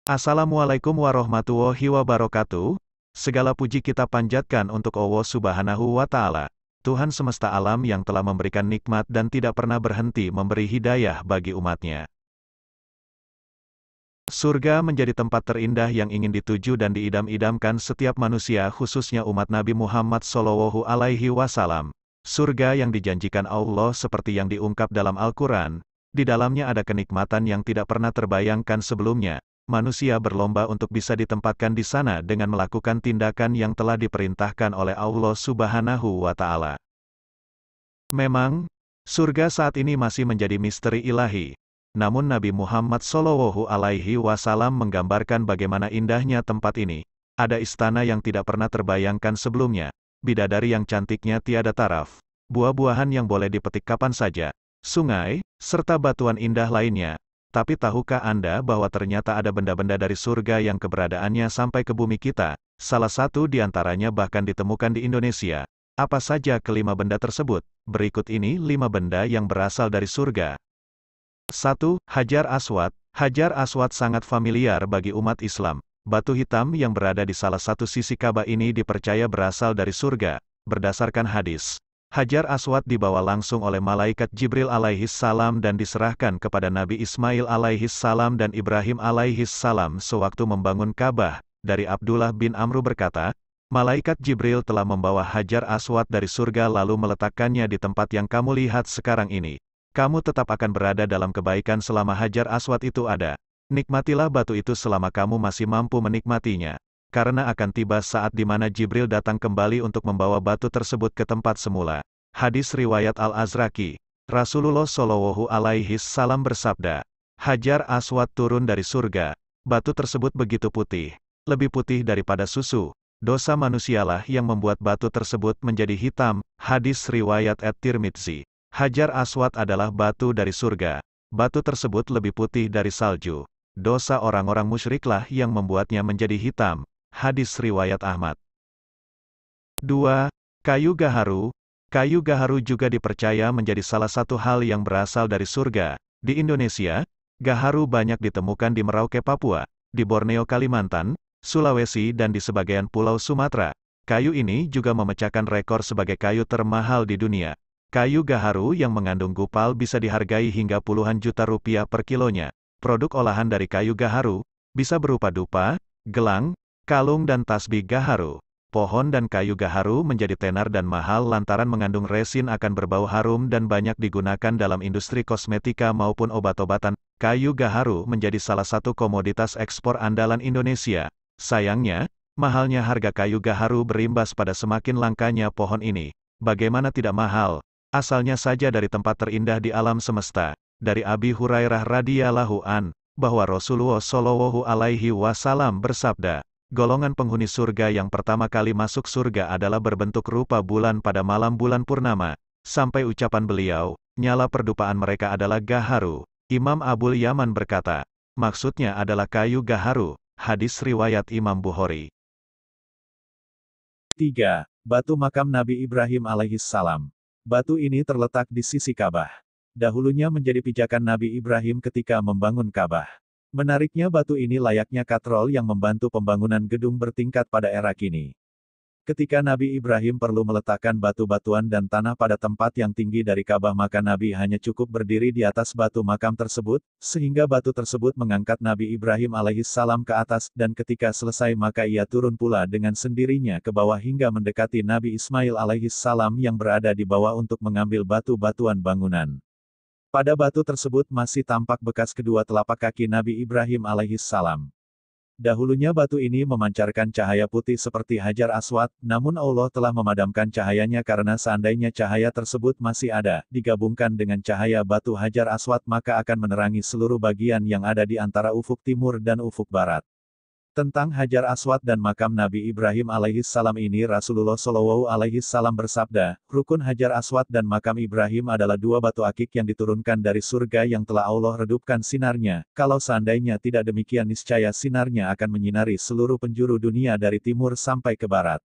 Assalamualaikum warahmatullahi wabarakatuh. Segala puji kita panjatkan untuk Allah Subhanahu wa Ta'ala, Tuhan semesta alam yang telah memberikan nikmat dan tidak pernah berhenti memberi hidayah bagi umatnya. Surga menjadi tempat terindah yang ingin dituju dan diidam-idamkan setiap manusia, khususnya umat Nabi Muhammad Shallallahu Alaihi Wasallam. Surga yang dijanjikan Allah seperti yang diungkap dalam Al-Quran, di dalamnya ada kenikmatan yang tidak pernah terbayangkan sebelumnya. Manusia berlomba untuk bisa ditempatkan di sana dengan melakukan tindakan yang telah diperintahkan oleh Allah Subhanahu wa Ta'ala. Memang, surga saat ini masih menjadi misteri ilahi. Namun Nabi Muhammad Shallallahu Alaihi Wasallam menggambarkan bagaimana indahnya tempat ini. Ada istana yang tidak pernah terbayangkan sebelumnya, bidadari yang cantiknya tiada taraf, buah-buahan yang boleh dipetik kapan saja, sungai, serta batuan indah lainnya. Tapi tahukah Anda bahwa ternyata ada benda-benda dari surga yang keberadaannya sampai ke bumi kita? Salah satu di antaranya bahkan ditemukan di Indonesia. Apa saja kelima benda tersebut? Berikut ini 5 benda yang berasal dari surga. 1. Hajar Aswad. Hajar Aswad sangat familiar bagi umat Islam. Batu hitam yang berada di salah satu sisi Ka'bah ini dipercaya berasal dari surga. Berdasarkan hadis, Hajar Aswad dibawa langsung oleh malaikat Jibril alaihissalam dan diserahkan kepada Nabi Ismail alaihissalam dan Ibrahim alaihissalam sewaktu membangun Ka'bah. Dari Abdullah bin Amru berkata, malaikat Jibril telah membawa Hajar Aswad dari surga lalu meletakkannya di tempat yang kamu lihat sekarang ini. Kamu tetap akan berada dalam kebaikan selama Hajar Aswad itu ada. Nikmatilah batu itu selama kamu masih mampu menikmatinya. Karena akan tiba saat di mana Jibril datang kembali untuk membawa batu tersebut ke tempat semula. Hadis riwayat Al-Azraqi. Rasulullah Shallallahu Alaihi Wasallam bersabda, Hajar Aswad turun dari surga. Batu tersebut begitu putih, lebih putih daripada susu. Dosa manusialah yang membuat batu tersebut menjadi hitam. Hadis riwayat At-Tirmidzi. Hajar Aswad adalah batu dari surga. Batu tersebut lebih putih dari salju. Dosa orang-orang musyriklah yang membuatnya menjadi hitam. Hadis riwayat Ahmad. 2. Kayu gaharu. Kayu gaharu juga dipercaya menjadi salah satu hal yang berasal dari surga. Di Indonesia, gaharu banyak ditemukan di Merauke, Papua, di Borneo, Kalimantan, Sulawesi dan di sebagian pulau Sumatera. Kayu ini juga memecahkan rekor sebagai kayu termahal di dunia. Kayu gaharu yang mengandung gupal bisa dihargai hingga puluhan juta rupiah per kilonya. Produk olahan dari kayu gaharu bisa berupa dupa, gelang, kalung dan tasbih gaharu. Pohon dan kayu gaharu menjadi tenar dan mahal lantaran mengandung resin akan berbau harum dan banyak digunakan dalam industri kosmetika maupun obat-obatan. Kayu gaharu menjadi salah satu komoditas ekspor andalan Indonesia. Sayangnya, mahalnya harga kayu gaharu berimbas pada semakin langkanya pohon ini. Bagaimana tidak mahal? Asalnya saja dari tempat terindah di alam semesta. Dari Abi Hurairah radhiyallahu an, bahwa Rasulullah Shallallahu Alaihi Wasallam bersabda, golongan penghuni surga yang pertama kali masuk surga adalah berbentuk rupa bulan pada malam bulan purnama. Sampai ucapan beliau, nyala perdupaan mereka adalah gaharu. Imam Abul Yaman berkata, maksudnya adalah kayu gaharu. Hadis riwayat Imam Bukhari. 3. Batu makam Nabi Ibrahim alaihissalam. Batu ini terletak di sisi Ka'bah. Dahulunya menjadi pijakan Nabi Ibrahim ketika membangun Ka'bah. Menariknya batu ini layaknya katrol yang membantu pembangunan gedung bertingkat pada era kini. Ketika Nabi Ibrahim perlu meletakkan batu-batuan dan tanah pada tempat yang tinggi dari Ka'bah maka Nabi hanya cukup berdiri di atas batu makam tersebut, sehingga batu tersebut mengangkat Nabi Ibrahim alaihissalam ke atas, dan ketika selesai maka ia turun pula dengan sendirinya ke bawah hingga mendekati Nabi Ismail alaihissalam yang berada di bawah untuk mengambil batu-batuan bangunan. Pada batu tersebut masih tampak bekas kedua telapak kaki Nabi Ibrahim alaihissalam. Dahulunya batu ini memancarkan cahaya putih seperti Hajar Aswad, namun Allah telah memadamkan cahayanya karena seandainya cahaya tersebut masih ada, digabungkan dengan cahaya batu Hajar Aswad maka akan menerangi seluruh bagian yang ada di antara ufuk timur dan ufuk barat. Tentang Hajar Aswad dan makam Nabi Ibrahim alaihissalam ini Rasulullah Shallallahu Alaihi Wasallam bersabda, rukun Hajar Aswad dan makam Ibrahim adalah dua batu akik yang diturunkan dari surga yang telah Allah redupkan sinarnya. Kalau seandainya tidak demikian niscaya sinarnya akan menyinari seluruh penjuru dunia dari timur sampai ke barat.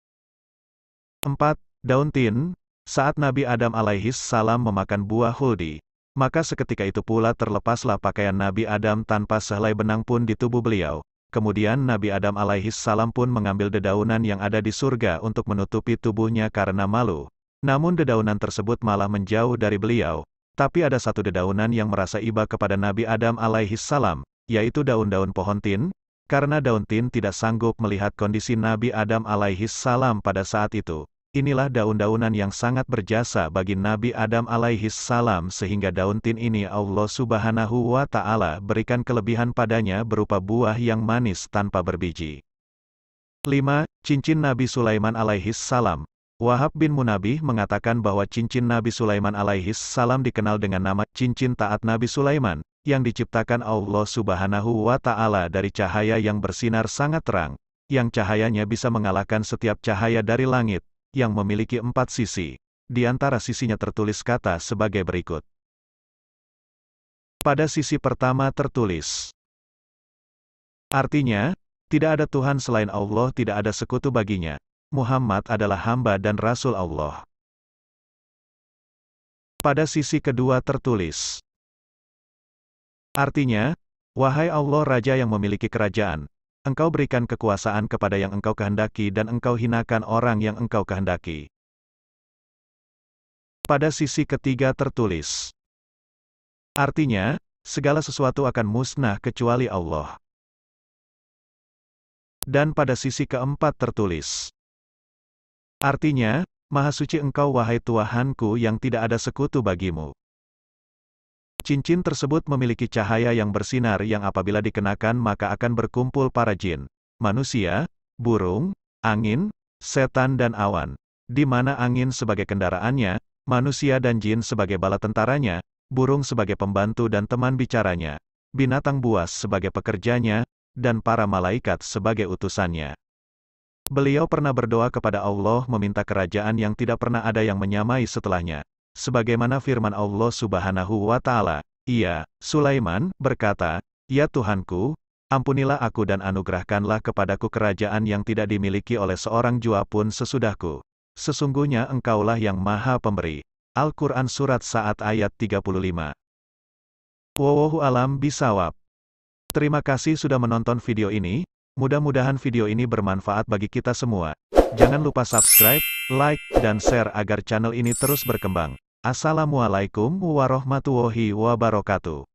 4. Daun tin. Saat Nabi Adam alaihissalam memakan buah huldi, maka seketika itu pula terlepaslah pakaian Nabi Adam tanpa sehelai benang pun di tubuh beliau. Kemudian Nabi Adam alaihissalam pun mengambil dedaunan yang ada di surga untuk menutupi tubuhnya karena malu. Namun dedaunan tersebut malah menjauh dari beliau. Tapi ada satu dedaunan yang merasa iba kepada Nabi Adam alaihissalam, yaitu daun-daun pohon tin, karena daun tin tidak sanggup melihat kondisi Nabi Adam alaihissalam pada saat itu. Inilah daun-daunan yang sangat berjasa bagi Nabi Adam alaihissalam sehingga daun tin ini Allah subhanahu wa ta'ala berikan kelebihan padanya berupa buah yang manis tanpa berbiji. 5. Cincin Nabi Sulaiman alaihissalam. Wahab bin Munabih mengatakan bahwa cincin Nabi Sulaiman alaihissalam dikenal dengan nama cincin taat Nabi Sulaiman, yang diciptakan Allah subhanahu wa ta'ala dari cahaya yang bersinar sangat terang, yang cahayanya bisa mengalahkan setiap cahaya dari langit, yang memiliki 4 sisi. Di antara sisinya tertulis kata sebagai berikut. Pada sisi pertama tertulis. Artinya, tidak ada Tuhan selain Allah, tidak ada sekutu baginya. Muhammad adalah hamba dan Rasul Allah. Pada sisi kedua tertulis. Artinya, wahai Allah Raja yang memiliki kerajaan, Engkau berikan kekuasaan kepada yang Engkau kehendaki dan Engkau hinakan orang yang Engkau kehendaki. Pada sisi ketiga tertulis. Artinya, segala sesuatu akan musnah kecuali Allah. Dan pada sisi keempat tertulis. Artinya, Maha Suci Engkau wahai Tuhanku yang tidak ada sekutu bagimu. Cincin tersebut memiliki cahaya yang bersinar yang apabila dikenakan maka akan berkumpul para jin, manusia, burung, angin, setan dan awan. Di mana angin sebagai kendaraannya, manusia dan jin sebagai bala tentaranya, burung sebagai pembantu dan teman bicaranya, binatang buas sebagai pekerjanya, dan para malaikat sebagai utusannya. Beliau pernah berdoa kepada Allah meminta kerajaan yang tidak pernah ada yang menyamai setelahnya. Sebagaimana firman Allah subhanahu wa ta'ala, ia, Sulaiman, berkata, Ya Tuhanku, ampunilah aku dan anugerahkanlah kepadaku kerajaan yang tidak dimiliki oleh seorang jua pun sesudahku. Sesungguhnya Engkaulah yang maha pemberi. Al-Quran Surat Sa'ad ayat 35. Wallahu alam bisawab. Terima kasih sudah menonton video ini, mudah-mudahan video ini bermanfaat bagi kita semua. Jangan lupa subscribe, like, dan share agar channel ini terus berkembang. Assalamualaikum warahmatullahi wabarakatuh.